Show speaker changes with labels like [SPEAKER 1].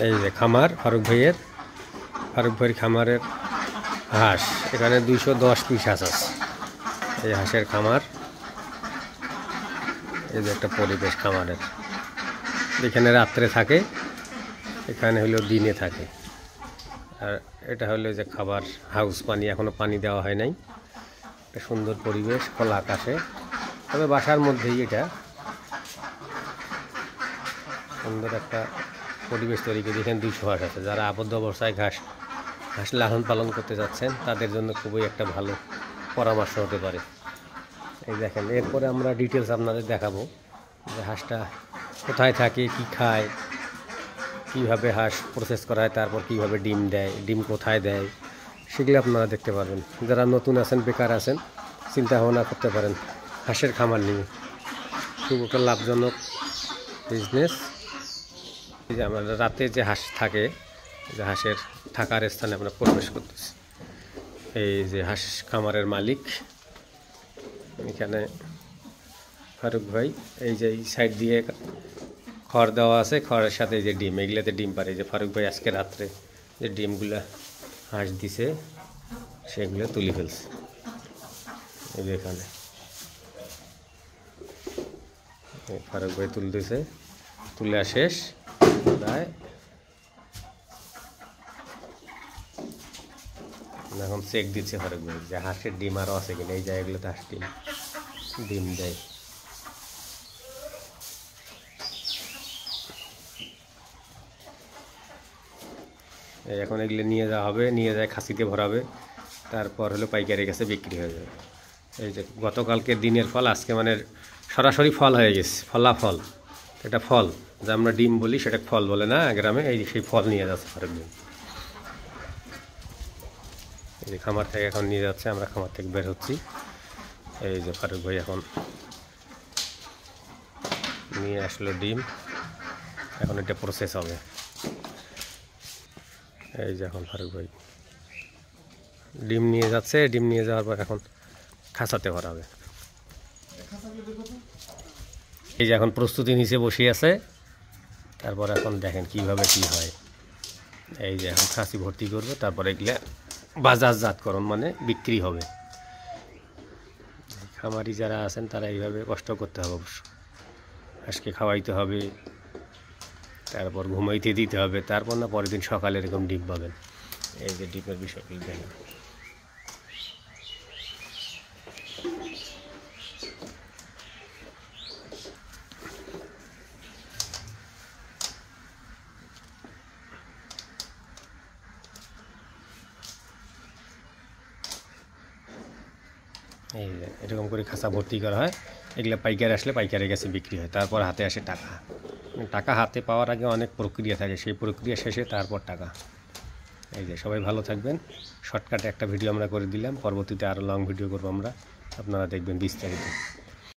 [SPEAKER 1] এই যে খামার ফারুক ভাইয়ের খামারের হাঁস, এখানে 210 পিস হাঁস আছে। এই হাঁসের খামার, এই যে একটা পরিবেশ খামারের। এখানে রাত্রে থাকে, এখানে হলো দিনে থাকে। আর এটা হলো যে খাবার হাউস, পানি এখনো পানি দেওয়া হয় নাই। একটা সুন্দর পরিবেশ, খোলা আকাশে, তবে বাসার মধ্যেই এটা সুন্দর একটা পরিবেশ তৈরি করে। এখানে 200 হাঁস আছে। যারা আবদ্ধ অবস্থায় হাঁস লালন পালন করতে যাচ্ছেন তাদের জন্য খুবই একটা ভালো পরামর্শ হতে পারে। এই দেখেন, এরপরে আমরা ডিটেলস আপনাদের দেখাবো যে হাঁসটা কোথায় থাকে, কি খায়, কীভাবে হাঁস প্রসেস করা হয়, তারপর কীভাবে ডিম দেয়, ডিম কোথায় দেয়, সেগুলো আপনারা দেখতে পারবেন। যারা নতুন আছেন, বেকার আছেন, চিন্তা ভাবনা করতে পারেন হাঁসের খামার নিয়ে। খুব একটা লাভজনক বিজনেস। এই যে আমরা রাতে যে হাঁস থাকে, যে হাঁসের থাকার স্থানে আমরা প্রবেশ করতেছি। এই যে হাঁস খামারের মালিক, এখানে ফারুক ভাই। এই যে এই সাইড দিয়ে খড় দেওয়া আছে, খড়ের সাথে যে ডিম, এগুলাতে ডিম পারে। যে ফারুক ভাই আজকে রাত্রে যে ডিমগুলা হাঁস দিছে সেগুলো তুলে ফেলছে। এই যে এখানে ফারুক ভাই তুলতেছে, তুলে শেষ প্রায়। এখন চেক দিচ্ছে ফারুক ভাই যে হাঁসের ডিম আরও আছে কিনা। এই জায়গাগুলোতে হাঁস ডিম দেয়। এখন এগুলো নিয়ে যাওয়া হবে, নিয়ে যায় খাসিতে ভরাবে, তারপর হলো পাইকারের কাছে বিক্রি হয়ে যাবে। এই যে গতকালকের দিনের ফল আজকে মানে সরাসরি ফল হয়ে গেছে, ফলাফল। এটা ফল, যা আমরা ডিম বলি সেটা ফল বলে না গ্রামে। এই সেই ফল নিয়ে যাচ্ছে ফারুক ভাই। এই যে খামার থেকে এখন নিয়ে যাচ্ছে, আমরা খামার থেকে বের হচ্ছি। এই যে ফারুক ভাই এখন নিয়ে আসলো ডিম, এখন এটা প্রসেস হবে। এই যে এখন ফারুক ভাই ডিম নিয়ে যাচ্ছে, ডিম নিয়ে যাওয়ার পর এখন খাঁচাতে ভরাবে। এই যে এখন প্রস্তুতি নিচে বসে আছে, তারপর এখন দেখেন কিভাবে কি হয়। এই যে এখন খাসি ভর্তি করবে, তারপর এগুলা বাজারজাতকরণ মানে বিক্রি হবে। খামারি যারা আছেন তারা এইভাবে কষ্ট করতে হবে অবশ্য। হাঁসকে খাওয়াইতে হবে, তারপর ঘুমাইতে দিতে হবে, তারপর না পরের দিন সকালে এরকম ডিম পাবেন। এই যে ডিমের বিষয়গুলো দেখেন। এই যে এরকম করে খাঁচা ভর্তি করা হয়। এগুলো পাইকারি আসলে পাইকারের কাছে বিক্রি হয়, তারপর হাতে আসে টাকা। টাকা হাতে পাওয়ার আগে অনেক প্রক্রিয়া থাকে, সেই প্রক্রিয়া শেষে তারপর টাকা। এই যে সবাই ভালো থাকবেন। শর্টকাটে একটা ভিডিও আমরা করে দিলাম, পরবর্তীতে আরও লং ভিডিও করবো আমরা, আপনারা দেখবেন বিস্তারিত।